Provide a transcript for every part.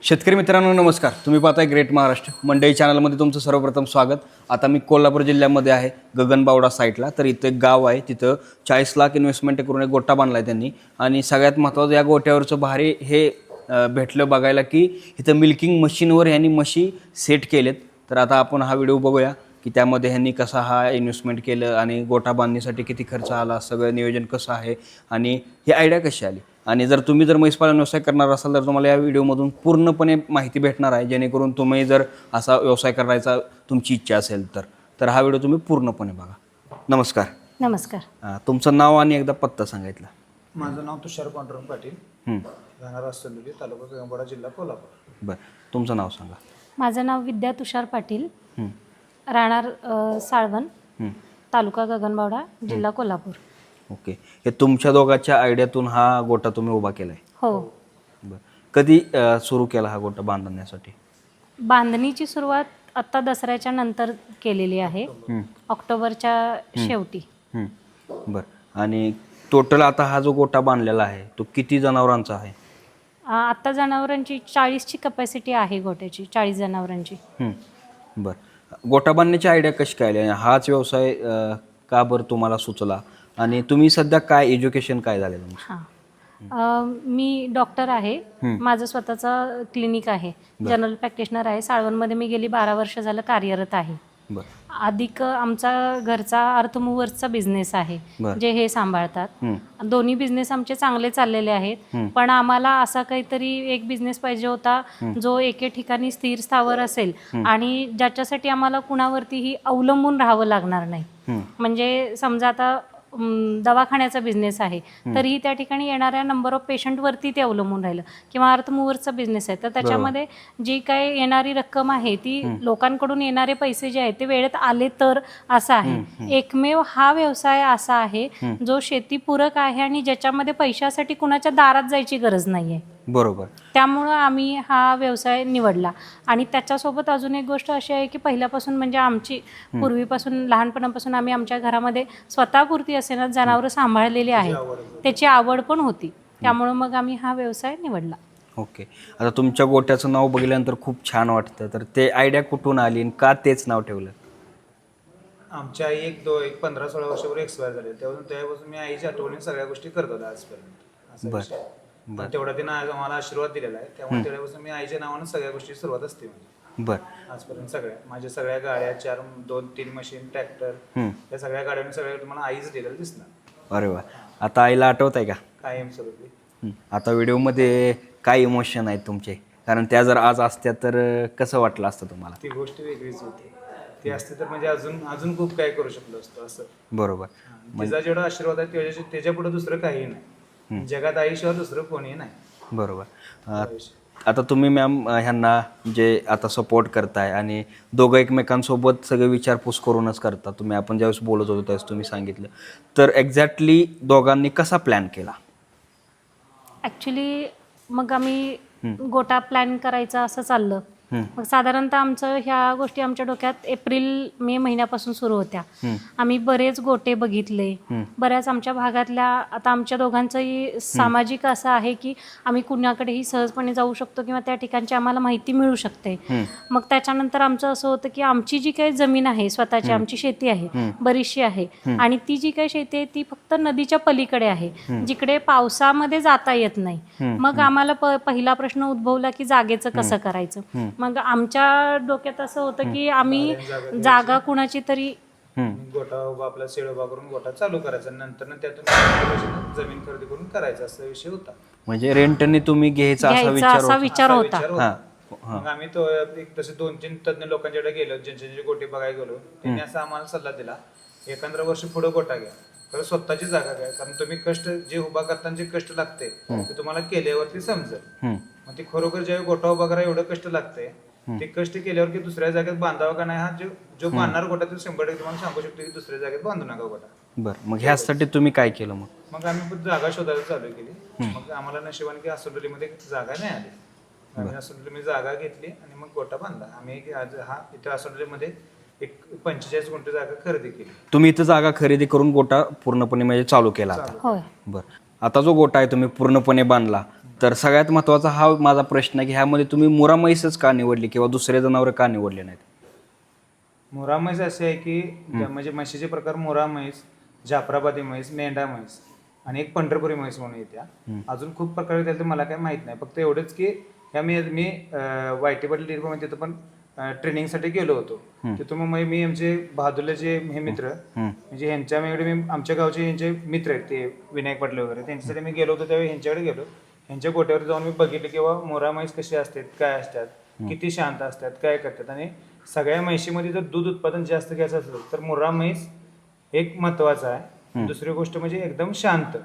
शेतकरी मित्रांनो नमस्कार. तुम्ही पाहताय ग्रेट महाराष्ट्र मंडई चॅनलमध्ये तुमचं सर्वप्रथम स्वागत. आता मी कोल्हापूर जिल्ह्यामध्ये आहे, गगनबावडा साईटला. तर इथं एक गाव आहे, तिथं 40 लाख इन्व्हेस्टमेंट करून एक गोठा बांधला आहे त्यांनी. आणि सगळ्यात महत्त्वाचं या गोठ्यावरचं भारी हे भेटलं बघायला की इथं मिल्किंग मशीनवर ह्यांनी म्हशी सेट केलेत. तर आता आपण हा व्हिडिओ बघूया की त्यामध्ये ह्यांनी कसा हा इन्व्हेस्टमेंट केलं आणि गोठा बांधणीसाठी किती खर्च आला, सगळं नियोजन कसं आहे आणि ही आयडिया कशी आली. आणि जर तुम्ही जर म्हैसपालन व्यवसाय करणार असाल तर तुम्हाला या व्हिडिओमधून पूर्णपणे माहिती भेटणार आहे, जेणेकरून तुम्ही जर असा व्यवसाय करायचा तुमची इच्छा असेल तर हा व्हिडिओ तुम्ही पूर्णपणे बघा. नमस्कार. नमस्कार. तुमचं नाव आणि एकदा पत्ता सांगितला. माझं नाव तुषार पांडुरंग पाटील, राहणार असतोली, तालुका गगनबावडा, जिल्हा कोल्हापूर. बरं, तुमचं नाव सांगा. माझं नाव विद्या तुषार पाटील, राहणार साळवन, तालुका गगनबावडा, जिल्हा कोल्हापूर. ओके. हे तुमच्या दोघांच्या आयडियातून हा गोठा तुम्ही उभा केला आहे? हो. बरं, कधी सुरू केला हा गोठा बांधण्यासाठी? बांधणीची सुरुवात आत्ता दसऱ्याच्या नंतर केलेली आहे, ऑक्टोबरच्या शेवटी. बरं, आणि टोटल आता हा जो गोठा बांधलेला आहे तो किती जनावरांचा आहे? आत्ता जनावरांची 40ची कपॅसिटी आहे गोठ्याची, 40 जनावरांची. बरं, गोठा बांधण्याची आयडिया कशी काय आली? हाच व्यवसाय का बरं तुम्हाला सुचला आणि तुम्ही सध्या काय एज्युकेशन काय झालेलं? हां, मी डॉक्टर आहे. माझं स्वतःचं क्लिनिक आहे, जनरल प्रॅक्टिशनर आहे. साळवणमध्ये मी गेली 12 वर्ष झालं कार्यरत आहे. अधिक आमचा घरचा अर्थमूव्हर्सचा बिझनेस आहे, जे हे सांभाळतात. दोन्ही बिझनेस आमचे चांगले चाललेले आहेत, पण आम्हाला असा काहीतरी एक बिझनेस पाहिजे होता जो एके ठिकाणी स्थिर स्थावर असेल आणि ज्याच्यासाठी आम्हाला कुणावरतीही अवलंबून राहावं लागणार नाही. म्हणजे समजा आता दवाखान्याचा बिझनेस आहे, तरीही त्या ठिकाणी येणाऱ्या नंबर ऑफ पेशंटवरती ते अवलंबून राहिलं. किंवा अर्थमूव्हर्सचा बिझनेस आहे, तर त्याच्यामध्ये जी काय येणारी रक्कम आहे ती लोकांकडून येणारे पैसे जे आहेत ते वेळेत आले तर असं आहे. एकमेव हा व्यवसाय असा आहे जो शेतीपूरक आहे आणि ज्याच्यामध्ये पैशासाठी कुणाच्या दारात जायची गरज नाही आहे. बरोबर. त्यामुळं आम्ही हा व्यवसाय निवडला. आणि त्याच्यासोबत अजून एक गोष्ट अशी आहे की पहिल्यापासून म्हणजे आमची पूर्वीपासून लहानपणापासून आम्ही आमच्या घरामध्ये स्वतःपुरती असेना जनावरं सांभाळलेली आहेत, त्याची आवड पण होती. त्यामुळं मग आम्ही हा व्यवसाय निवडला. ओके. आता तुमच्या गोट्याचं नाव बघितल्यानंतर खूप छान वाटतं, तर ते आयडिया कुठून आली आणि का तेच नाव ठेवलं? आमच्या आई एक 15-16 वर्षापूर्वी एक्सपायर झाले, तेव्हापासून मी आईच्या आठवणीने सगळ्या गोष्टी करत होतो आजपर्यंत. बरं. तेवढा तिनं आज आम्हाला आशीर्वाद दिलेला आहे, त्यामुळे तेव्हापासून मी आईच्या नावानं सगळ्या गोष्टी सुरुवात असते माझी. बरं. आजपर्यंत सगळ्या माझ्या सगळ्या गाड्या 2-3 मशीन, ट्रॅक्टर, या सगळ्या गाड्यांनी सगळ्या तुम्हाला आईच दिलेलं दिसणार. अरे वा. आता आईला आठवत आहे का? कायम स्वरूपी. आता व्हिडिओमध्ये काय इमोशन आहेत तुमचे? कारण त्या जर आज असत्या तर कसं वाटलं असतं तुम्हाला? ती गोष्ट वेगळीच होती. ती असते तर म्हणजे अजून खूप काय करू शकलो असतो असं. बरोबर. तिचा जेवढा आशीर्वाद आहे त्याच्या पुढे दुसरं काही नाही. जगात आईशिवाय दुसरं कोणी नाही. बरोबर. आता तुम्ही मॅम ह्यांना जे आता सपोर्ट करताय आणि दोघं एकमेकांसोबत सगळे विचारपूस करूनच करता तुम्ही. आपण ज्यावेळेस बोलत होतो त्यावेळेस तुम्ही सांगितलं, तर एक्झॅक्टली दोघांनी कसा प्लॅन केला? ॲक्च्युली मग आम्ही गोटा प्लॅन करायचा असं चाललं. मग साधारणतः आमचं ह्या गोष्टी आमच्या डोक्यात एप्रिल-मे महिन्यापासून सुरू होत्या. आम्ही बरेच गोटे बघितले, बऱ्याच आमच्या भागातल्या. आता आमच्या दोघांचंही सामाजिक असं आहे की आम्ही कुणाकडेही सहजपणे जाऊ शकतो किंवा त्या ठिकाणची आम्हाला माहिती मिळू शकते. मग त्याच्यानंतर आमचं असं होतं की आमची जी काही जमीन आहे स्वतःची, आमची शेती आहे बरीचशी आहे, आणि ती जी काही शेती आहे ती फक्त नदीच्या पलीकडे आहे, जिकडे पावसामध्ये जाता येत नाही. मग आम्हाला पहिला प्रश्न उद्भवला की जागेचं कसं करायचं. मग आमच्या डोक्यात असं होतं की आम्ही जागा कुणाची तरी गोठा उभा, आपला शेड उभा करून गोठा चालू करायचा, नंतर त्यातून जमीन खरेदी करून करायचा असा विषय होता. म्हणजे रेंटने तुम्ही घ्यायचा असा विचार होता. मग आम्ही तो एक तसे 2-3 तज्ञ लोकांच्याकडे गेलो, ज्यांचे गोटे बघायला गेलो. त्यांनी असा आम्हाला सल्ला दिला, 15 वर्ष पुढे गोठा घ्या, तर स्वतःची जागा घ्या. कारण तुम्ही कष्ट जे उभा करताना जे कष्ट लागते ते तुम्हाला केल्यावरती समजेल. मग ते खरोखर ज्यावेळी गोठा उभा करा एवढं कष्ट लागते, ते कष्ट केल्यावर की दुसऱ्या जागेत बांधावा का नाही, हा जो बांधणार गोठा तो 100% तुम्हाला सांगू शकतो की दुसऱ्या जागेत बांधू नका गोठा. बरं. मग ह्यासाठी तुम्ही काय केलं? मग आम्ही जागा शोधायला चालू केली. मग आम्हाला नशिबाने की असोलीमध्ये जागा नाही आली. आम्ही असोलीमध्ये जागा घेतली आणि मग गोठा बांधला. आम्ही इथं असोलीमध्ये एक 45 गुंठे जागा खरेदी केली. तुम्ही इथं जागा खरेदी करून गोठा पूर्णपणे म्हणजे चालू केला आता? होय. बरं. आता जो गोठा आहे तुम्ही पूर्णपणे बांधला, तर सगळ्यात महत्त्वाचा हा माझा प्रश्न आहे की ह्यामध्ये तुम्ही मुरा म्हैसच का निवडली किंवा दुसरे जनावर का निवडले नाहीत? मुरा म्हैस असे आहे की म्हणजे म्हशीचे प्रकार मुरा म्हैस, जाफराबादी म्हैस, मेंढा म्हैस आणि एक पंढरपुरी म्हैस म्हणून येत्या. अजून खूप प्रकार येतात ते मला काही माहित नाही. फक्त एवढंच की ह्या मी वायटी पाटील डेअरीमध्ये तिथं पण ट्रेनिंगसाठी गेलो होतो. तिथून मग मी आमचे बहादुरचे हे मित्र म्हणजे ह्यांच्याकडे मी आमच्या गावचे ह्यांचे मित्र आहेत ते विनायक पाटील वगैरे त्यांच्यासाठी मी गेलो होतो त्यावेळी ह्यांच्याकडे गेलो. ह्यांच्या गोट्यावर जाऊन मी बघितलं की बाबा मोरा म्हैस कशी असतात, काय असतात, किती शांत असतात, काय करतात. आणि सगळ्या म्हैशीमध्ये जर दूध उत्पादन जास्त घ्यायचं असेल तर मुर्रा म्हैस एक महत्वाचा आहे. दुसरी गोष्ट म्हणजे एकदम शांत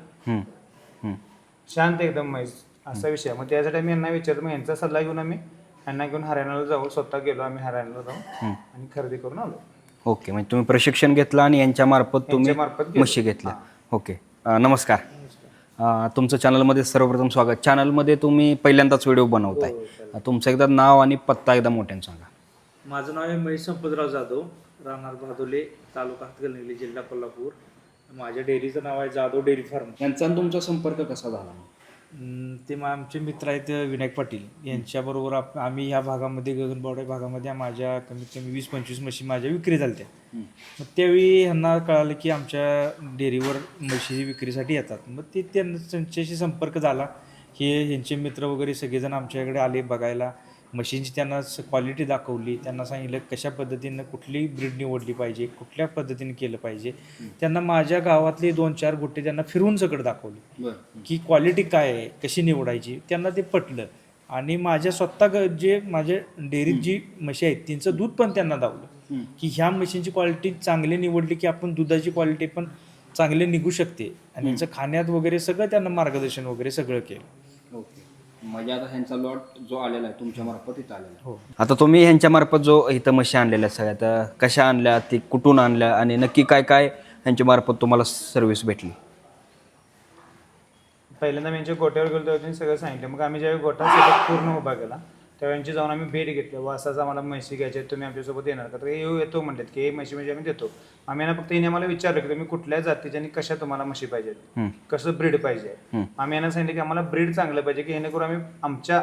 शांत एकदम म्हैस असा विषय. मग त्यासाठी मी यांना विचारलं, मग यांचा सल्ला घेऊन आम्ही यांना घेऊन हरियाणाला जाऊ, स्वतः गेलो आम्ही हरियाणाला जाऊन आणि खरेदी करून आलो. ओके, म्हणजे तुम्ही प्रशिक्षण घेतलं आणि यांच्यामार्फत तुम्ही यांच्यामार्फत घेतलं. म्हशी घेतल्या. ओके, नमस्कार. तुमचं चॅनलमध्ये सर्वप्रथम स्वागत. चॅनलमध्ये तुम्ही पहिल्यांदाच व्हिडिओ बनवताय. तुमचं एकदा नाव आणि पत्ता एकदा मोठ्याने सांगा. माझं नाव आहे महेश संपतराव जाधव, राहणार भादोले, तालुका हातकणंगले, जिल्हा कोल्हापूर. माझ्या डेअरीचं नाव आहे जाधव डेअरी फार्म. यांचा आणि तुमचा संपर्क कसा झाला? ते आमचे मित्र आहेत विनायक पाटील यांच्याबरोबर आम्ही ह्या भागामध्ये गगनबावडा भागामध्ये माझ्या कमीत कमी 20-25 म्हशी माझ्या विक्री झाल्या. मग त्यावेळी ह्यांना कळालं की आमच्या डेअरीवर म्हशी विक्रीसाठी येतात. मग ते त्यांच्याशी संपर्क झाला की ह्यांचे मित्र वगैरे सगळेजण आमच्याकडे आले बघायला. मशीनची त्यांना क्वालिटी दाखवली, त्यांना सांगितलं कशा पद्धतीनं कुठली ब्रीड निवडली पाहिजे, कुठल्या पद्धतीने केलं पाहिजे. त्यांना माझ्या गावातले 2-4 गोटे त्यांना फिरवून सगळं दाखवले की क्वालिटी काय आहे, कशी निवडायची. त्यांना ते पटलं आणि माझ्या स्वतः जे माझ्या डेअरीत जी म्हशी आहेत त्यांचं दूध पण त्यांना दावलं की ह्या म्हशींची क्वालिटी चांगली निवडली की आपण दुधाची क्वालिटी पण चांगली निघू शकते. आणि यांचं खाण्यात वगैरे सगळं त्यांना मार्गदर्शन वगैरे सगळं केलं. ओके, म्हणजे आता ह्यांचा लॉट जो आलेला आहे तुमच्या मार्फत इथं आलेला आहे. आता तुम्ही ह्यांच्या मार्फत जो इथं म्हशी आणलेल्या सगळ्यात कशा आणल्या, ती कुठून आणल्या आणि नक्की काय काय ह्यांच्या मार्फत तुम्हाला सर्व्हिस भेटली? पहिल्यांदा मी यांच्या गोट्यावर गेलो तेव्हा त्यांनी सगळं सांगितलं. मग आम्ही ज्यावेळी गोठा सेटअप पूर्ण उभा केला तेव्हा यांची जाऊन आम्ही भेट घेतली. व असं आम्हाला म्हशी घ्यायच्या आहेत, तुम्ही आमच्यासोबत येणार का? तर येतो म्हणतात की हे म्हशी म्हणजे आम्ही देतो. आम्ही यांना फक्त यांनी आम्हाला विचारलं की तुम्ही कुठल्या जातीच्या आणि कशा तुम्हाला म्हशी पाहिजेत, कसं ब्रीड पाहिजे. आम्ही यांना सांगितलं की आम्हाला ब्रीड चांगलं पाहिजे की जेणेकरून आम्ही आमच्या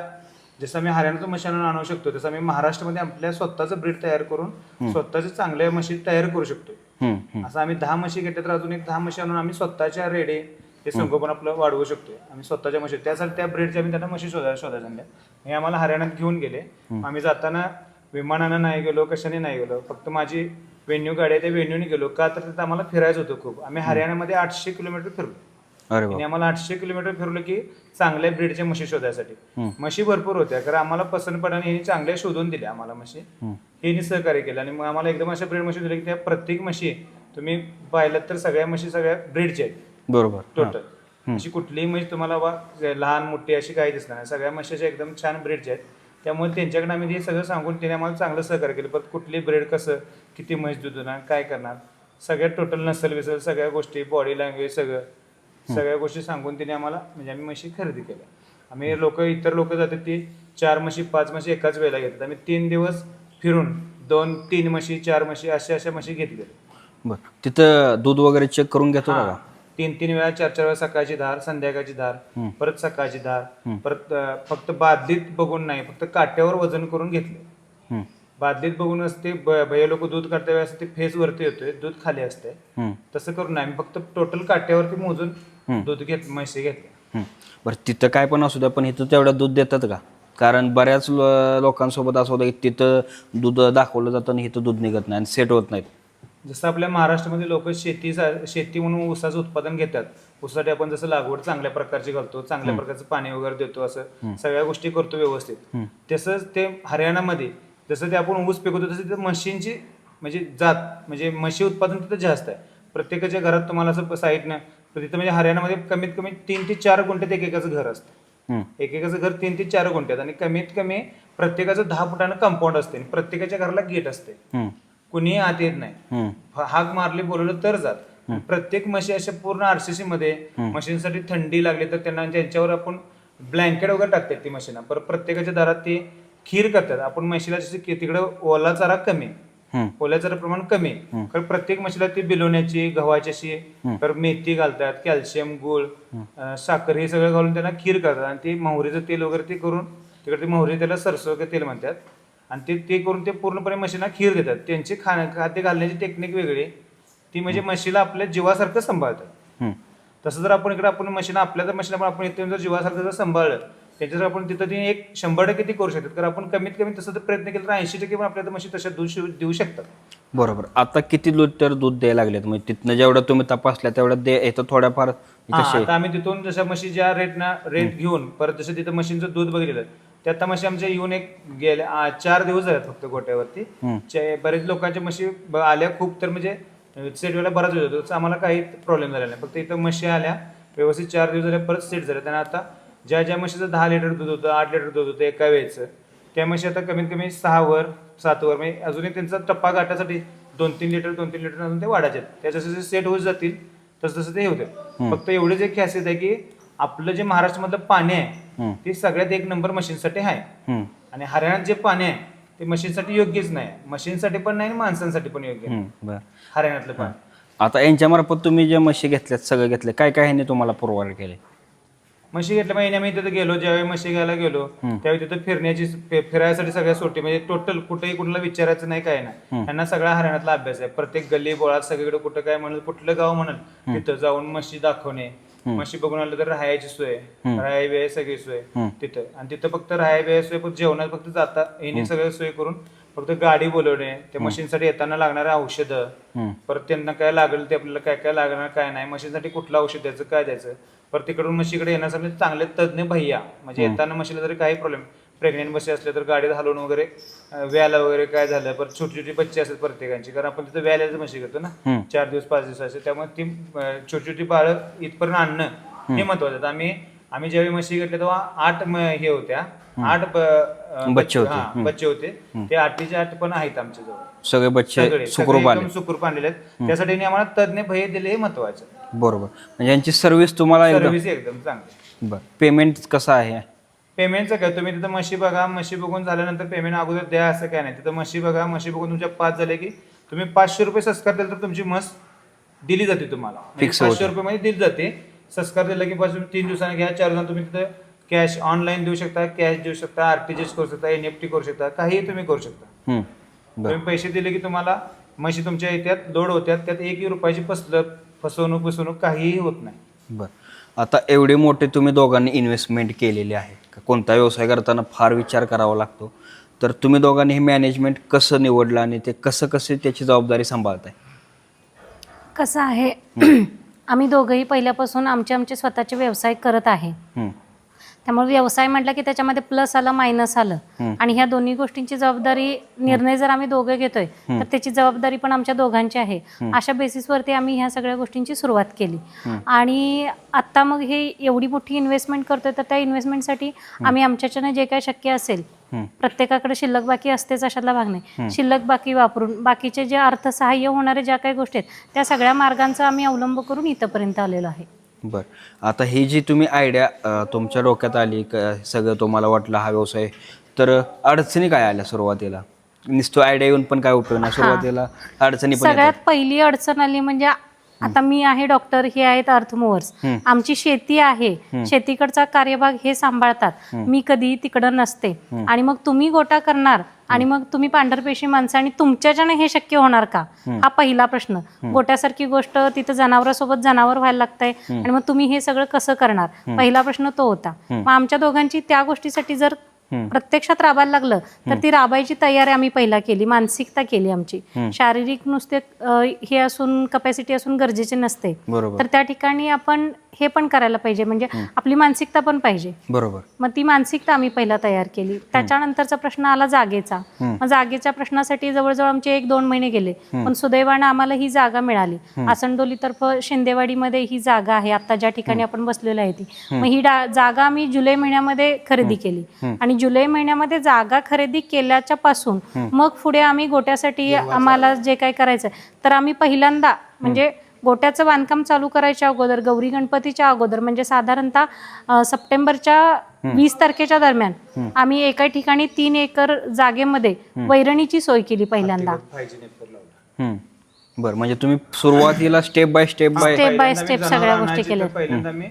जसं आम्ही हरियाणाचं म्हशी आणू शकतो तसं आम्ही महाराष्ट्रामध्ये आपल्या स्वतःचं ब्रीड तयार करून स्वतःचे चांगल्या म्हशी तयार करू शकतो. असं आम्ही 10 म्हशी घेतल्या तर अजून एक 10 म्हशी आणून आम्ही स्वतःच्या रेडे ते संगोपन आपलं वाढवू शकतो. आम्ही स्वतःच्या म्हशी त्यासाठी त्या ब्रीडच्या आम्ही त्यांना म्हशी शोधायला आणल्या. हे आम्हाला हरियाणात घेऊन गेले. आम्ही जाताना विमानानं नाही गेलो, कशाने नाही गेलो, फक्त माझी वेन्यू गाडी आहे त्या वेन्यूने गेलो. का तर तिथं आम्हाला फिरायचं होतं खूप. आम्ही हरियाणामध्ये 800 किलोमीटर फिरलो. अरे आम्हाला 800 किलोमीटर फिरलो की चांगल्या ब्रीडच्या म्हशी शोधायसाठी. म्हशी भरपूर होत्या कारण आम्हाला पसंत पडल्याने यांनी चांगल्या शोधून दिल्या आम्हाला म्हशी. हे सहकार्य केलं आणि मग आम्हाला एकदम अशा ब्रीड म्हशी दिल्या की त्या प्रत्येक म्हशी तुम्ही पाहिलात तर सगळ्या म्हशी सगळ्या ब्रीडच्या आहेत. बरोबर, टोटल अशी कुठलीही म्हशी तुम्हाला लहान मोठी अशी काही दिसणार नाही. सगळ्या म्हशीच्या एकदम छान ब्रीडच्या आहेत. त्यामुळे त्यांच्याकडे आम्ही ते सगळं सांगून त्याने आम्हाला चांगलं सहकार्य केलं. परत कुठली ब्रीड कसं, किती म्हैस दूध देणार, काय करणार, सगळ्या टोटल नसल विसल सगळ्या गोष्टी, बॉडी लँग्वेज सगळ्या गोष्टी सांगून तिने आम्हाला म्हणजे आम्ही म्हशी खरेदी केल्या. आम्ही इतर लोक जातात ती 4 म्हशी 5 म्हशी एकाच वेळेला घेतात. आम्ही 3 दिवस फिरून 2-3 म्हशी 4 म्हशी अशा म्हशी घेतल्या. बरं, तिथं दूध वगैरे चेक करून घेतो का? 3 वेळा 4 वेळा सकाळची धार, संध्याकाळची धार, परत सकाळची धार, परत फक्त बादलीत बघून नाही, फक्त काट्यावर वजन करून घेतले. बादलीत बघूनच ते भैया लोक दूध काढता वेळेस ते फेस वरती येतोय, दूध खाली असते. तसं करून नाही, आम्ही फक्त टोटल काट्यावरती मोजून दूध म्हशी घेतल्या. बरं, तिथं काय पण असू द्या पण इथं तेवढं दूध देतात का? कारण बऱ्याच लोकांसोबत असं होतं की तिथं दूध दाखवलं जातं आणि इथं दूध निघत नाही आणि सेट होत नाहीत. जसं आपल्या महाराष्ट्रामध्ये लोक शेती म्हणून ऊसाचं उत्पादन घेतात. ऊसासाठी आपण जसं लागवड चांगल्या प्रकारची करतो, चांगल्या प्रकारचं पाणी वगैरे देतो, असं सगळ्या गोष्टी करतो व्यवस्थित. तसंच ते हरियाणामध्ये जसं ते आपण ऊस पिकवतो तसं तिथं म्हशींची म्हणजे जात म्हणजे म्हशी उत्पादन तिथं जास्त आहे. प्रत्येकाच्या घरात तुम्हाला असं साईडनं तिथं म्हणजे हरियाणामध्ये कमीत कमी 3 ते 4 गुंठ्यात एकेकाचं घर असतं. एकेकाचं घर 3 ते 4 गुंठ्यात आणि कमीत कमी प्रत्येकाचं 10 फुटानं कंपाऊंड असते. प्रत्येकाच्या घराला गेट असते, कुणीही आत येत नाही. हाक मारली बोलवलं तर जात. प्रत्येक म्हशी अशा पूर्ण आरसीसी मध्ये म्हशींसाठी थंडी लागली तर त्यांच्यावर आपण ब्लँकेट वगैरे टाकतात ती म्हशींना. परत प्रत्येकाच्या दारात ती खीर करतात. आपण म्हशीला जशी तिकडं ओला चारा कमी ओल्याचं जरा प्रमाण कमी आहे. कारण प्रत्येक म्हशीला ती बिलोण्याची, गव्हाची अशी, तर मेथी घालतात, कॅल्शियम, गुळ, साखर हे सगळं घालून त्यांना खीर करतात आणि ते मोहरीचं तेल वगैरे ते करून तिकडे ते मोहरी त्याला सरसो तेल म्हणतात आणि ते करून ते पूर्णपणे म्हशींना खीर देतात. त्यांची खाद्य घालण्याची टेक्निक वेगळी, ती म्हणजे म्हशीला आपल्या जीवासारखं सांभाळतात. तसं जर आपण म्हशीला आपल्या जर म्हशीला आपण इथे जर जीवासारखं जर सांभाळलं त्याच्यावर आपण तिथं ती 100% ती करू शकतात. कारण आपण कमीत कमी तसं जर प्रयत्न केला तर 80% पण आपल्या म्हशी तशा दूध देऊ शकतात. बरोबर. आता किती लिटर दूध द्यायला लागलेत म्हणजे तिथनं जेवढं तुम्ही तपासल्या तेवढं येतं थोड्याफार कसे? आता आम्ही तिथून जशा म्हशी ज्या रेट घेऊन परत जसं तिथं म्हशींचं दूध बघितलं त्या आता म्हशी आमच्या येऊन गेल्या 4 दिवस झाले फक्त गोट्यावरती. बरेच लोकांच्या म्हशी आल्या खूप, तर म्हणजे सेट बराच वेळ होतो, आम्हाला काही प्रॉब्लेम झाला नाही. फक्त इथं म्हशी आल्या व्यवस्थित 4 दिवस झाले परत सेट झाल्या. त्यांना आता ज्या म्हशीचं 10 लिटर दूध होतं, 8 लिटर दूध होतं एका वेळेचं, त्या म्हशी आता कमीत कमी 6 7 म्हणजे अजूनही त्यांचा टप्पा गाठण्यासाठी 2-3 लिटर अजून ते वाढायचे. त्या जसे सेट होत जातील तसं ते होते. फक्त एवढीच एक खासियत आहे की आपलं जे महाराष्ट्रामधलं पाणी आहे ते सगळ्यात 1 नंबर मशीनसाठी आहे आणि हरियाणात जे पाणी आहे ते मशीनसाठी योग्यच नाही. मशीनसाठी पण नाही आणि माणसांसाठी पण योग्य नाही हरियाणातलं पाणी. आता यांच्यामार्फत तुम्ही जे म्हशी घेतल्यात सगळं घेतले काय काय ह्यांनी तुम्हाला पुरवठा केले? म्हशी घेतल्या महिन्या मी तिथं गेलो, ज्यावेळी म्हशी घ्यायला गेलो त्यावेळी तिथं फिरायसाठी सगळ्या सोटी म्हणजे टोटल कुठेही कुणाला विचारायचं नाही काय नाही. त्यांना सगळा हरियाणातला अभ्यास आहे. प्रत्येक गल्ली बोळात सगळीकडे कुठं काय म्हणलं कुठलं गाव म्हणल तिथं जाऊन म्हशी दाखवणे, म्हशी बघून आलं तर राहायची सोय, राहाय वेळ सगळी सोय तिथं. आणि तिथं फक्त राहाय वेळ सोय फक्त जेवणात फक्त जाता येणे सगळं सोय करून फक्त गाडी बोलवणे, त्या मशीनसाठी येताना लागणारे औषधं, परत त्यांना काय लागेल ते आपल्याला काय काय लागणार काय नाही, मशीनसाठी कुठलं औषध द्यायचं काय द्यायचं, परत तिकडून म्हशीकडे येण्यासाठी चांगले तज्ज्ञ भैया म्हणजे येताना म्हशीला जरी काही प्रॉब्लेम प्रेग्नेंट म्हशी असले तर गाडीत हलवून वगैरे व्याला वगैरे काय झालं, परत छोटी छोटी बच्चे असतात प्रत्येकांची, कारण आपण तिथं व्याल्याचं म्हशी करतो ना 4 दिवस 5 दिवसाचे, त्यामुळे ती छोटी छोटी बाळं इथपर्यंत आणणं हे महत्वाचं. आम्ही ज्यावेळी म्हशी घेतल्या तेव्हा 8 हे होत्या, 8 बच्चे होते. ते 8चे 8 पण आहेत आमच्या जवळ सगळे बच्चे सुखरूप आणलेले आहेत. त्यासाठी आम्हाला तज्ञ भय दिले हे महत्वाचं. बरोबर. म्हणजे यांची सर्व्हिस तुम्हाला सर्व्हिस एकदम चांगली. बरं. पेमेंट कसं आहे? पेमेंटचं काय तुम्ही तिथं म्हशी बघा, म्हशी बघून झाल्यानंतर पेमेंट अगोदर द्या असं काय नाही. तिथं म्हशी बघा, म्हशी बघून तुमच्या 5 झाले की तुम्ही 500 रुपये संस्कार दिले तर तुमची म्हस दिली जाते तुम्हाला. 500 रुपये मध्ये दिली जाते. संस्कार दिला की पासून 3 दिवसांनी घ्या, 4 दिवसांनी तुम्ही तिथं कॅश ऑनलाईन देऊ शकता, कॅश देऊ शकता, RTGS करू शकता, NFT करू शकता, काहीही तुम्ही करू शकता. तुम्ही पैसे दिले की तुम्हाला म्हशी तुमच्या येत्यात लोड होत्यात, त्यात 1 रुपयाची फसवणूक काहीही होत नाही. बरं. आता एवढे मोठे तुम्ही दोघांनी इन्व्हेस्टमेंट केलेली आहे, कोणता व्यवसाय करताना फार विचार करावा लागतो, तर तुम्ही दोघांनी हे मॅनेजमेंट कसं निवडलं आणि ते कसं त्याची जबाबदारी सांभाळताय? कसं आहे आम्ही दोघंही पहिल्यापासून आमचे स्वतःचे व्यवसाय करत आहे. त्यामुळे व्यवसाय म्हटलं की त्याच्यामध्ये प्लस आलं मायनस आलं आणि ह्या दोन्ही गोष्टींची जबाबदारी निर्णय जर आम्ही दोघे घेतोय तर त्याची जबाबदारी पण आमच्या दोघांची आहे. अशा बेसिसवरती आम्ही ह्या सगळ्या गोष्टींची सुरुवात केली आणि आता मग हे एवढी मोठी इन्व्हेस्टमेंट करतोय तर त्या इन्व्हेस्टमेंटसाठी आम्ही आमच्याच्यानं जे काय शक्य असेल, प्रत्येकाकडे शिल्लक बाकी असतेच अशातला भाग नाही, शिल्लक बाकी वापरून बाकीचे जे अर्थसहाय्य होणारे ज्या काही गोष्टी आहेत त्या सगळ्या मार्गांचा आम्ही अवलंब करून इथंपर्यंत आलेलो आहे. बरं. आता ही जी तुम्ही आयडिया तुमच्या डोक्यात आली सगळं तुम्हाला वाटलं हा व्यवसाय, तर अडचणी काय आल्या सुरुवातीला? नुसतं आयडिया येऊन पण काय उपयोग नाही, सुरुवातीला अडचणी पण सगळ्यात पहिली अडचण आली म्हणजे आता मी आहे डॉक्टर, हे आहेत अर्थमूव्हर्स, आमची शेती आहे, शेतीकडचा कार्यभाग हे सांभाळतात, मी कधी तिकडं नसते आणि मग तुम्ही गोटा करणार आणि मग तुम्ही पांढरपेशी माणसं आणि तुमच्याच्याने हे शक्य होणार का, हा पहिला प्रश्न. गोट्यासारखी गोष्ट तिथं जनावरांसोबत जनावर व्हायला लागतंय आणि मग तुम्ही हे सगळं कसं करणार, पहिला प्रश्न तो होता. मग आमच्या दोघांची त्या गोष्टीसाठी जर प्रत्यक्षात राबायला लागलं तर ती राबायची तयारी आम्ही पहिला केली, मानसिकता केली आमची. शारीरिक नुसते हे असून कपॅसिटी असून गरजेचे नसते, तर त्या ठिकाणी आपण हे पण करायला पाहिजे, म्हणजे आपली मानसिकता पण पाहिजे. बरोबर. मग ती मानसिकता आम्ही पहिला तयार केली. त्याच्यानंतरचा प्रश्न आला जागेचा. मग जागेच्या प्रश्नासाठी जवळजवळ आमचे 1-2 महिने गेले, पण सुदैवानं आम्हाला ही जागा मिळाली. आसनडोलीतर्फ शिंदेवाडीमध्ये ही जागा आहे आता ज्या ठिकाणी आपण बसलेलो आहे ती. मग ही जागा आम्ही जुलै महिन्यामध्ये खरेदी केली आणि जुलै महिन्यामध्ये जागा खरेदी केल्याच्या पासून मग पुढे आम्ही गोट्यासाठी आम्हाला जे काय करायचं तर आम्ही पहिल्यांदा म्हणजे गोट्याचं बांधकाम चालू करायच्या अगोदर, गौरी गणपतीच्या अगोदर म्हणजे साधारणतः सप्टेंबरच्या 20 तारखेच्या दरम्यान आम्ही एका ठिकाणी 3 एकर जागेमध्ये वैरणीची सोय केली पहिल्यांदा. 5G नेटवर्क लावला. बरं, म्हणजे तुम्ही सुरुवातीला step by step step by पहिल्यांदा स्टेप मी सगळ्या जनावरं गोष्टी आणायची केल्या. तर पहिल्यांदा मी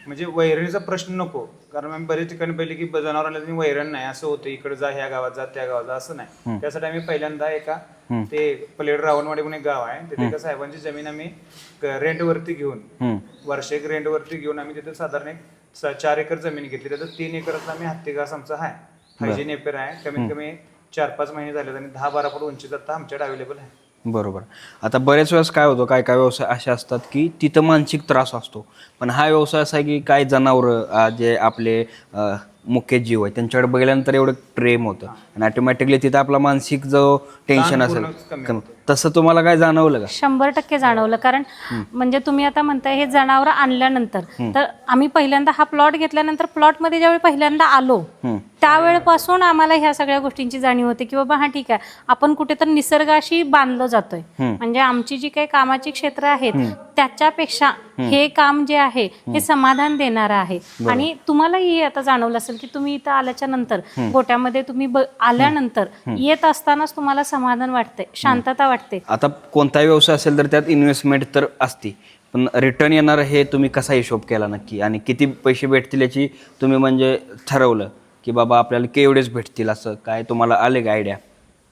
म्हणजे वैरणीचा प्रश्न नको, कारण आम्ही बरेच ठिकाणी पहिले की जनावर आले की वैरण नाही असं होतं, इकडे जा ह्या गावात जा त्या गावात जा असं नाही. त्यासाठी आम्ही पहिल्यांदा एका ते पलेड रावणवाडी म्हणून एक गाव आहे तिथे एका साहेबांची जमीन आम्ही रेंट वरती घेऊन वार्षिक रेंट वरती घेऊन आम्ही तिथे साधारण एक 4 एकर जमीन घेतली. त्यात 3 एकरातला आम्ही हत्ती घास आमचा आहे, 5G नेपेर आहे. कमीत कमी 4-5 महिने झाले आणि 10-12 फूट उंचीचा आता आमच्याकडे अवेलेबल आहे. बरोबर. आता बरेच वेळेस काय होतं, काय काय व्यवसाय असे असतात की तिथं मानसिक त्रास असतो, पण हा व्यवसाय असा आहे की काय जनावरं जे आपले मुख्य जीव आहे त्यांच्याकडे बघितल्यानंतर एवढं प्रेम होतं आणि ऑटोमॅटिकली तिथं आपला मानसिक जो टेन्शन असेल तसं तुम्हाला काय जाणवलं का? 100% जाणवलं. कारण म्हणजे तुम्ही आता म्हणताय हे जनावर आणल्यानंतर, तर आम्ही पहिल्यांदा हा प्लॉट घेतल्यानंतर प्लॉटमध्ये ज्यावेळी पहिल्यांदा आलो त्यावेळेपासून आम्हाला ह्या सगळ्या गोष्टींची जाणीव होते की बाबा हा ठीक आहे, आपण कुठेतरी निसर्गाशी बांधलो जातोय. म्हणजे आमची जी काही कामाची क्षेत्र आहेत त्याच्यापेक्षा हे काम जे आहे हे समाधान देणारं आहे. आणि तुम्हालाही आता जाणवलं असेल की तुम्ही इथं आल्याच्या नंतर गोट्यामध्ये तुम्ही आल्यानंतर येत असतानाच तुम्हाला समाधान वाटते, शांतता वाटते. आता कोणताही व्यवसाय असेल तर त्यात इन्व्हेस्टमेंट तर असते, पण रिटर्न येणार हे तुम्ही कसा हिशोब केला नक्की आणि किती पैसे भेटतील याची तुम्ही म्हणजे ठरवलं की बाबा आपल्याला केवढेच भेटतील, असं काय तुम्हाला आले का आयडिया?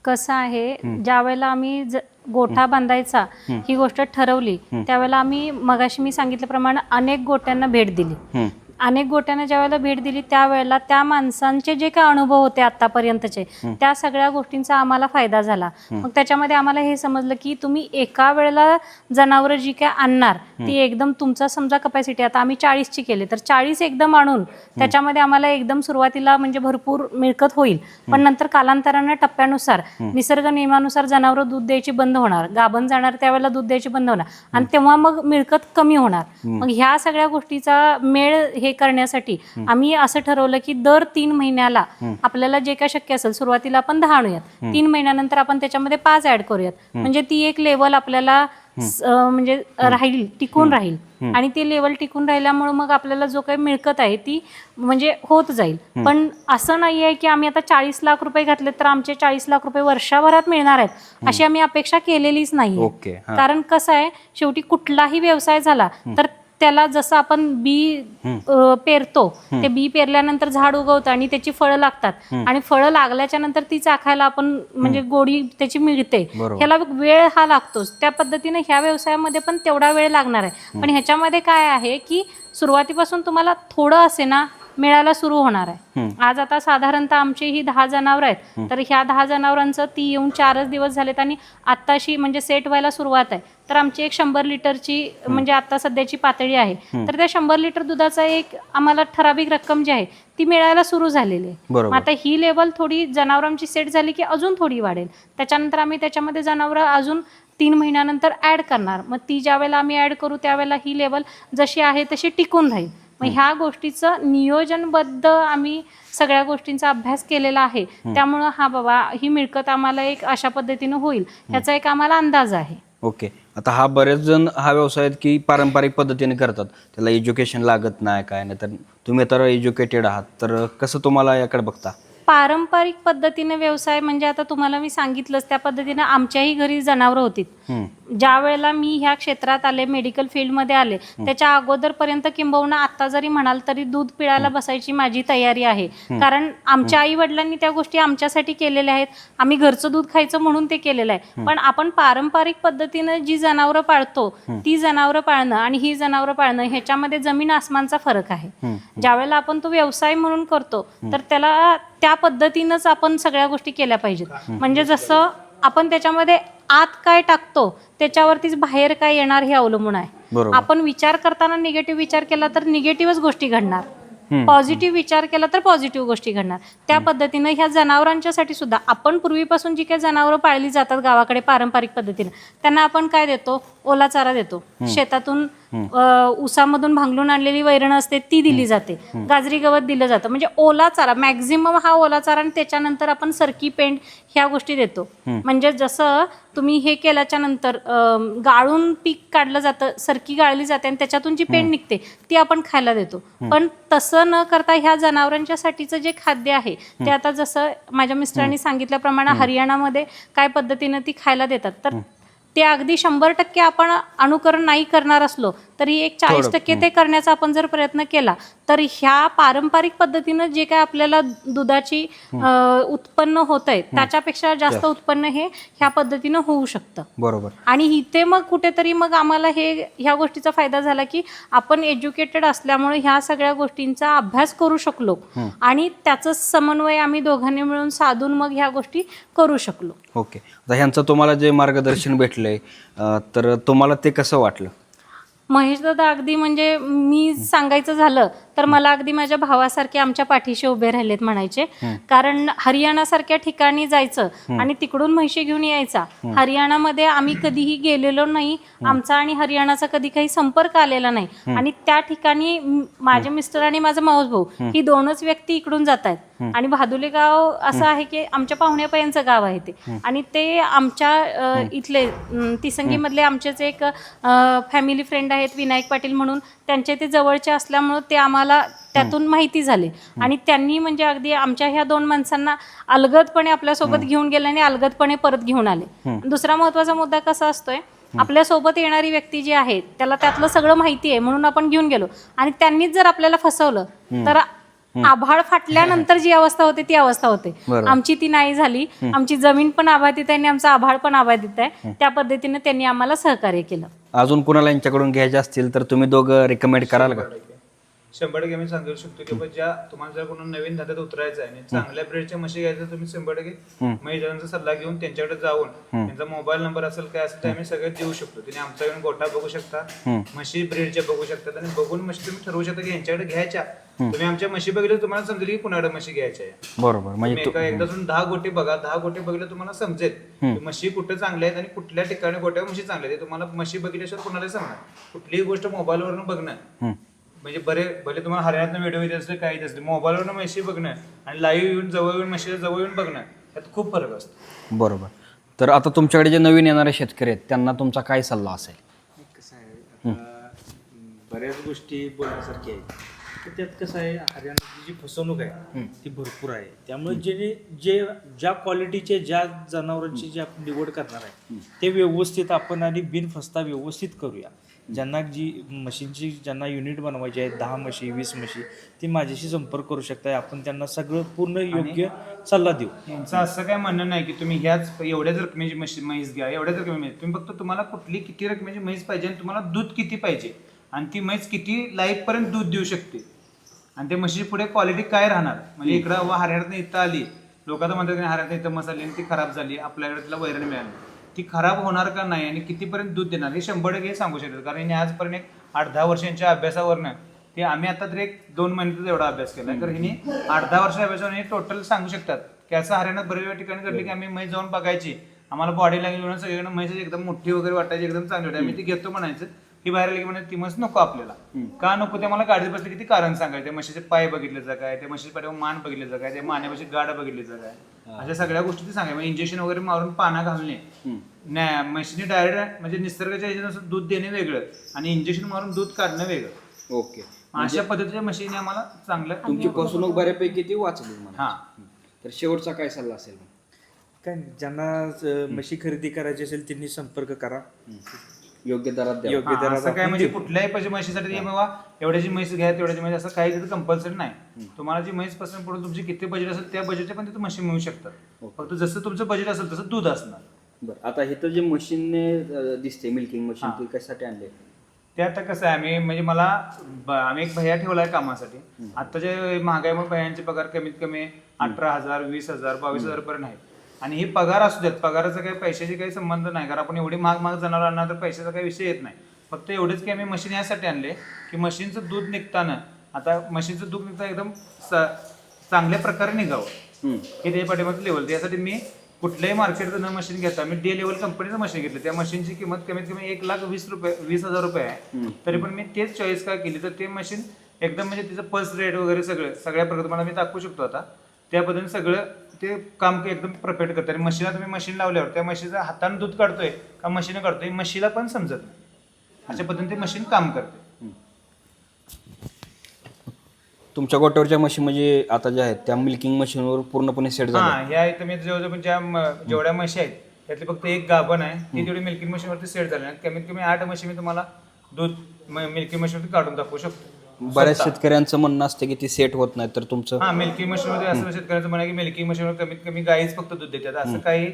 कसं आहे, ज्या वेळेला आम्ही गोठा बांधायचा ही गोष्ट ठरवली त्यावेळेला आम्ही मगाशी मी सांगितल्याप्रमाणे अनेक गोट्यांना भेट दिली. अनेक गोट्यांना ज्या वेळेला भेट दिली त्यावेळेला त्या माणसांचे जे काही अनुभव होते आतापर्यंतचे त्या सगळ्या गोष्टींचा आम्हाला फायदा झाला. मग त्याच्यामध्ये आम्हाला हे समजलं की तुम्ही एका वेळेला जनावरं जी काय आणणार ती एकदम तुमचा समजा कपॅसिटी आता आम्ही 40ची केली तर 40 एकदम आणून त्याच्यामध्ये आम्हाला एकदम सुरुवातीला म्हणजे भरपूर मिळकत होईल, पण नंतर कालांतराने टप्प्यानुसार निसर्ग नियमानुसार जनावरं दूध द्यायची बंद होणार, गाभण जाणार त्यावेळेला दूध द्यायची बंद होणार आणि तेव्हा मग मिळकत कमी होणार. मग ह्या सगळ्या गोष्टीचा मेळ हे करण्यासाठी आम्ही असं ठरवलं की दर 3 महिन्याला आपल्याला जे काय शक्य असेल, सुरुवातीला आपण 10 आणूयात, 3 महिन्यानंतर आपण त्याच्यामध्ये 5 ऍड करूयात, म्हणजे ती एक लेवल आपल्याला म्हणजे राहील, टिकून राहील. आणि ती लेवल टिकून राहिल्यामुळे मग आपल्याला जो काही मिळकत आहे ती म्हणजे होत जाईल. पण असं नाही आहे की आम्ही आता 40 लाख रुपये घातले तर आमचे 40 लाख रुपये वर्षभरात मिळणार आहेत अशी आम्ही अपेक्षा केलेलीच नाही. कारण कसं आहे, शेवटी कुठलाही व्यवसाय झाला तर त्याला जसं आपण बी पेरतो, ते बी पेरल्यानंतर झाड उगवतं आणि त्याची फळं लागतात आणि फळं लागल्याच्या नंतर ती चाखायला आपण म्हणजे गोडी त्याची मिळते, ह्याला वेळ हा लागतोच. त्या पद्धतीने ह्या व्यवसायामध्ये पण तेवढा वेळ लागणार आहे. पण ह्याच्यामध्ये काय आहे की सुरुवातीपासून तुम्हाला थोडं असे ना मिळायला सुरू होणार आहे. आज आता साधारणतः आमची ही 10 जनावरं आहेत, तर ह्या 10 जनावरांचं ती येऊन 4च दिवस झालेत आणि आत्ताशी म्हणजे सेट व्हायला सुरुवात आहे. तर आमची एक 100 लिटरची म्हणजे आता सध्याची पातळी आहे, तर त्या 100 लिटर दुधाचा एक आम्हाला ठराविक रक्कम जी आहे ती मिळायला सुरू झालेली आहे. आता ही लेवल थोडी जनावरांची सेट झाली की अजून थोडी वाढेल. त्याच्यानंतर आम्ही त्याच्यामध्ये जनावरं अजून 3 महिन्यानंतर ऍड करणार. मग ती ज्या वेळेला आम्ही ऍड करू त्यावेळेला ही लेवल जशी आहे तशी टिकून राहील. मग ह्या गोष्टीचं नियोजनबद्ध आम्ही सगळ्या गोष्टींचा अभ्यास केलेला आहे. त्यामुळं हा बाबा ही मिळकत आम्हाला एक अशा पद्धतीनं होईल याचा एक आम्हाला अंदाज आहे. ओके. आता हा बरेच जण हा व्यवसाय की पारंपरिक पद्धतीने करतात, त्याला एज्युकेशन लागत नाही काय नाही, तर तुम्ही तर एज्युकेटेड आहात, तर कसं तुम्हाला याकडे बघता? पारंपरिक पद्धतीने व्यवसाय म्हणजे आता तुम्हाला मी सांगितलंच त्या पद्धतीने आमच्याही घरी जनावरं होती. ज्या वेळेला मी ह्या क्षेत्रात आले, मेडिकल फील्डमध्ये आले, त्याच्या अगोदरपर्यंत किंबहुना आता जरी म्हणाल तरी दूध पिळायला बसायची माझी तयारी आहे. कारण आमच्या आई वडिलांनी त्या गोष्टी आमच्यासाठी केलेल्या आहेत. आम्ही घरचं दूध खायचं म्हणून ते केलेलं आहे. पण आपण पारंपरिक पद्धतीनं जी जनावरं पाळतो ती जनावरं पाळणं आणि ही जनावरं पाळणं ह्याच्यामध्ये जमीन आसमानचा फरक आहे. ज्या वेळेला आपण तो व्यवसाय म्हणून करतो तर त्याला त्या पद्धतीनंच आपण सगळ्या गोष्टी केल्या पाहिजेत. म्हणजे जसं आपण त्याच्यामध्ये आत काय टाकतो त्याच्यावरतीच बाहेर काय येणार हे अवलंबून आहे. आपण विचार करताना निगेटिव्ह विचार केला तर निगेटिव्हच गोष्टी घडणार, पॉझिटिव्ह विचार केला तर पॉझिटिव्ह गोष्टी घडणार. त्या पद्धतीनं ह्या जनावरांच्यासाठी सुद्धा आपण पूर्वीपासून जी काही जनावरं पाळली जातात गावाकडे पारंपरिक पद्धतीनं, त्यांना आपण काय देतो, ओला चारा देतो. शेतातून ऊसामधून भांगलून आणलेली वैरण असते ती दिली जाते, गाजरी गवत दिलं जातं. म्हणजे ओला चारा मॅक्झिमम हा ओला चारा, आणि त्याच्यानंतर आपण सरकी पेंड ह्या गोष्टी देतो. म्हणजे जसं तुम्ही हे केल्याच्या नंतर गाळून पीक काढलं जातं, सरकी गाळली जाते आणि त्याच्यातून जी पेंड निघते ती आपण खायला देतो. पण तसं न करता ह्या जनावरांच्या साठीचं जे खाद्य आहे ते आता जसं माझ्या मिस्टरांनी सांगितल्याप्रमाणे हरियाणामध्ये काय पद्धतीनं ती खायला देतात, तर ते अगदी 100% आपण अनुकरण नाही करणार असलो तरी एक 40% ते करण्याचा आपण जर प्रयत्न केला तर ह्या पारंपरिक पद्धतीनं जे काय आपल्याला दुधाची उत्पन्न होत आहे त्याच्यापेक्षा जास्त उत्पन्न हे ह्या पद्धतीनं होऊ शकतं. बरोबर. आणि इथे मग कुठेतरी मग आम्हाला ह्या गोष्टीचा फायदा झाला की आपण एज्युकेटेड असल्यामुळे ह्या सगळ्या गोष्टींचा अभ्यास करू शकलो आणि त्याचं समन्वय आम्ही दोघांनी मिळून साधून मग ह्या गोष्टी करू शकलो. ओके. आता ह्यांचं तुम्हाला जे मार्गदर्शन भेटलंय तर तुम्हाला ते कसं वाटलं? महेश दादा अगदी म्हणजे मी सांगायचं झालं तर मला अगदी माझ्या भावासारखे आमच्या पाठीशी उभे राहिलेत म्हणायचे. कारण हरियाणासारख्या ठिकाणी जायचं आणि तिकडून म्हशी घेऊन यायचा. हरियाणामध्ये आम्ही कधीही गेलेलो नाही, आमचा आणि हरियाणाचा कधी काही संपर्क आलेला नाही. आणि त्या ठिकाणी माझे मिस्टर आणि माझा मावस भाऊ ही दोनच व्यक्ती इकडून जात आहेत. आणि भादुले गाव असं आहे की आमच्या पाहुण्यापर्यंतचं गाव आहे ते. आणि ते आमच्या इथले तिसंगीमधले आमचेच एक फॅमिली फ्रेंड आहेत विनायक पाटील म्हणून, त्यांचे ते जवळचे असल्यामुळे ते आम्हाला त्यातून माहिती झाले. आणि त्यांनी म्हणजे अगदी आमच्या ह्या दोन माणसांना अलगदपणे आपल्यासोबत घेऊन गेले आणि अलगदपणे परत घेऊन आले. दुसरा महत्वाचा मुद्दा कसा असतोय, आपल्यासोबत येणारी व्यक्ती जी आहे त्याला त्यातलं सगळं माहिती आहे म्हणून आपण घेऊन गेलो आणि त्यांनीच जर आपल्याला फसवलं तर आभाळ फाटल्यानंतर जी अवस्था होते ती अवस्था होते. आमची ती नाही झाली. आमची जमीन पण आबादित आहे आणि आमचा आभाळ पण आबादित आहे. त्या पद्धतीने त्यांनी आम्हाला सहकार्य केलं. अजून कोणाला यांच्याकडून घ्यायचे असतील तर तुम्ही दोघं रिकमेंड कराल का? 100% मी सांगू शकतो की ज्या तुम्हाला जर कोणी नवीन धंद्यात उतरायचं आहे आणि चांगल्या ब्रीडच्या म्हशी घ्यायचं तुम्ही 100% महिलांचा सल्ला घेऊन त्यांच्याकडे जाऊन त्यांचा मोबाईल नंबर असेल काय असेल ते आम्ही सगळं देऊ शकतो. तुम्ही आमच्याकडे गोठा बघू शकता, म्हशी ब्रीडच्या बघू शकतात आणि बघून म्हशी तुम्ही ठरवू शकता की यांच्याकडे घ्यायच्या. तुम्ही आमच्या म्हशी बघितल्या तुम्हाला समजेल की कुणाकडे म्हशी घ्यायच्या आहे. बरोबर. म्हणजे एकदा 10 गोटे बघा, 10 गोटे बघितलं तुम्हाला समजेल की म्हशी कुठे चांगल्या आहेत आणि कुठल्या ठिकाणी गोट्या म्हशी चांगल्या आहेत. तुम्हाला म्हशी बघितल्याशिवाय कुणाला सांगणार. कुठलीही गोष्ट मोबाईलवरून बघणं म्हणजे भले तुम्हाला हरियाणातनं व्हिडिओ येत असले काही असले, मोबाईलवरून म्हशी बघणं आणि लाईव्ह येऊन जवळ येऊन म्हशीला जवळ येऊन बघणं यात खूप फरक असतो. बरोबर. तर आता तुमच्याकडे जे नवीन येणारे शेतकरी आहेत त्यांना तुमचा काय सल्ला असेल? कसं आहे, बऱ्याच गोष्टी बोलण्यासारख्या आहेत. तर त्यात कसं आहे, हरियाणाची जी फसवणूक आहे ती भरपूर आहे. त्यामुळे ज्या क्वालिटीचे ज्या जनावरांची जी आपण निवड करणार आहे ते व्यवस्थित आपण आणि बिन फसता व्यवस्थित करूया. ज्यांना ज्यांना युनिट बनवायचे आहेत 10 म्हशी 20 म्हशी ती माझ्याशी संपर्क करू शकताय. आपण त्यांना सगळं पूर्ण योग्य सल्ला देऊ. यांचं असं काय म्हणणं नाही की तुम्ही ह्याच एवढ्याच रकमेची म्हैस घ्या, एवढ्याच रकमेची. तुम्ही फक्त तुम्हाला कुठली किती रकमेची म्हैस पाहिजे आणि तुम्हाला दूध किती पाहिजे आणि ती म्हैस किती लाईफपर्यंत दूध देऊ शकते आणि त्या म्हशीची पुढे क्वालिटी काय राहणार. म्हणजे इकडं हरियाणात इथं आली, लोक तर म्हणतात हरियाणात इथं मसाली आणि ती खराब झाली, आपल्याकडे तिला वैरण मिळाली, ती खराब होणार का नाही आणि कितीपर्यंत दूध देणार हे 100% सांगू शकतात. कारण हिने आजपर्यंत एक 8-10 वर्षांच्या अभ्यासावरनं ते आम्ही आता तरी 2 महिन्यातच एवढा अभ्यास केला. तर हिने 8-10 वर्षाच्या अभ्यासावर टोटल सांगू शकतात की असं हरियाणात बरेच ठिकाणी घडली की आम्ही म्हैस जाऊन बघायची, आम्हाला बॉडी लँग्वेज सगळीकडे म्हैस एकदम मोठी वगैरे वाटायची, एकदम चांगली वाटायची, आम्ही ती घेतो म्हणायचं. ही बाहेर गेली म्हणजे ती म्हैस नको आपल्याला, का नको ते मला गाडीत बसली की ती कारण सांगायचं. त्या म्हशीचे पाय बघितले जा काय, त्या म्हशीच्या पाठीवर मान बघितले जा काय, त्या मानेपाशी गाड बघितली जा काय, अशा सगळ्या गोष्टी ती सांगाय. इंजेक्शन वगैरे मारून पाना घालणे नाही, म्हशीने डायरेक्ट म्हणजे निसर्गाच्या ह्याच्यानुसार दूध देणे वेगळं आणि इंजेक्शन मारून दूध काढणं वेगळं. ओके. अशा पद्धतीच्या म्हशीने आम्हाला चांगलं तुमची फसवणूक बऱ्यापैकी ती वाचली. हा. तर शेवटचा काय सल्ला असेल? काय ज्यांना म्हशी खरेदी करायची असेल त्यांनी संपर्क करा, योग्य दरात द्या. योग्य दरात. असं काय म्हणजे कुठल्याही म्हशीसाठी बाबा एवढ्याची म्हैस घ्या तेवढ्याची म्हैस असं काही तिथं कंपल्सरी नाही. तुम्हाला जी म्हैस पसंत पडून तुमची किती बजेट असेल त्या बजेटच्या पण तिथे म्हशी मिळू शकतात. फक्त जसं तुमचं बजेट असेल तसं दूध असणार. बरं. आता हे तर जे मशीनने दिसते मिल्किंग मशीन ती कशासाठी आणले? ते आता कसं आहे, आम्ही एक भैया ठेवलाय कामासाठी. आताच्या महागाईमुळे भैयांचे पगार कमीत कमी 18,000 20,000 22,000 पर्यंत आहेत. आणि ही पगार असू देत, पगाराचा काही पैशाशी काही संबंध नाही. कारण आपण एवढी महाग जनावर आणणार तर पैशाचा काही विषय येत नाही. फक्त एवढेच की आम्ही मशीन यासाठी आणले की मशीनचं दूध निघताना आता म्हशीचं दूध निघताना एकदम चांगल्या प्रकारे निघावं हे त्याच्या पाठीमागचं लेवल. त्यासाठी मी कुठल्याही मार्केटचं मशीन घेता मी डे लेवल कंपनीचं मशीन घेतलं, त्या मशीनची किंमत कमीत कमी 1,20,000 रुपये आहे. तरी पण मी तेच चॉईस का केली तर ते मशीन एकदम म्हणजे तिचं पल्स रेट वगैरे सगळ्या प्रकारे तुम्हाला मी दाखवू शकतो आता. त्या पद्धतीने सगळं ते काम एकदम परफेक्ट करतं. आणि मशीनला तुम्ही मशीन लावल्यावर त्या मशीनचा हाताने दूध काढतोय का मशीन काढतोय मशीला पण समजत नाही. अशा पद्धतीने ते मशीन काम करते. तुमच्या गोट्यावरच्या मशीन म्हणजे आता ज्या आहेत त्या मिल्किंग मशीनवर पूर्णपणे सेट झाल्या. हा ह्या इथं मी जवळजवळ जेवढ्या म्हशी आहेत त्यातली फक्त एक गाभण आहे ती तेवढी मिल्किंग मशीनवरती सेट झाली. कमीत कमी 8 म्हशी मी तुम्हाला दूध मिल्किंग मशीनवरती काढून दाखवू शकतो. बऱ्याच शेतकऱ्यांचं म्हणणं असतं की ती सेट होत नाही, तर तुमचं हा मिल्किंग मशीनमध्ये असं शेतकऱ्यांचं म्हणा की मिल्किंग मशीनवर कमीत कमी गाईच फक्त दूध देतात, असं काही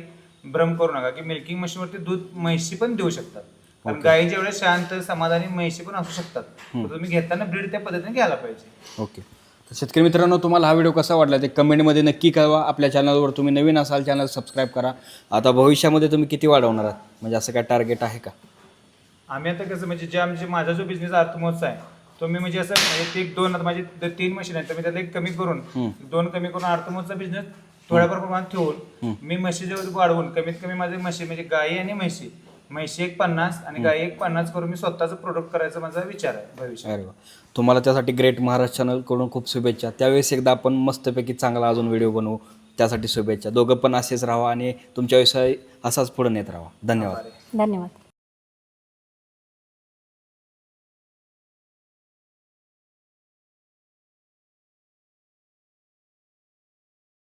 भ्रम करू नका की मिल्किंग मशीनवरती दूध म्हशी पण देऊ शकतात. कारण गाई जेवढे शांत समाधानी म्हशी पण असू शकतात. तर तुम्ही घेताना ब्रीड त्या पद्धतीने घ्यायला पाहिजे. ओके. तर शेतकरी मित्रांनो, तुम्हाला हा व्हिडिओ कसा वाटला ते कमेंटमध्ये नक्की कळवा. आपल्या चॅनलवर तुम्ही नवीन असाल चॅनल सबस्क्राईब करा. आता भविष्यामध्ये तुम्ही किती वाढवणार आहात, म्हणजे असं काय टार्गेट आहे का? आम्ही आता कसं म्हणजे जे आमचे माझा जो बिझनेस आत्मोत्सव आहे तो मी म्हणजे असं म्हणजे एक दोन आता माझे 3 मशीन आहेत तर मी त्याला एक कमी करून 2 कमी करून आत्मोत्सवचा बिझनेस थोड्याफार प्रमाणात ठेवून मी म्हशी जेव्हा वाढवून कमीत कमी माझे म्हशी म्हणजे गाई आणि म्हशी एक 50 आणि गाई एक 50 करून मी स्वतःचं प्रोडक्ट करायचा माझा विचार आहे भविष्यात. अरे वा. तुम्हाला त्यासाठी ग्रेट महाराष्ट्र चॅनलकडून खूप शुभेच्छा. त्यावेळेस एकदा आपण मस्तपैकी चांगला अजून व्हिडिओ बनवू, त्यासाठी शुभेच्छा. दोघं पण असेच राहा आणि तुमच्या व्यवसाय असाच पुढे नेत राहा. धन्यवाद. धन्यवाद.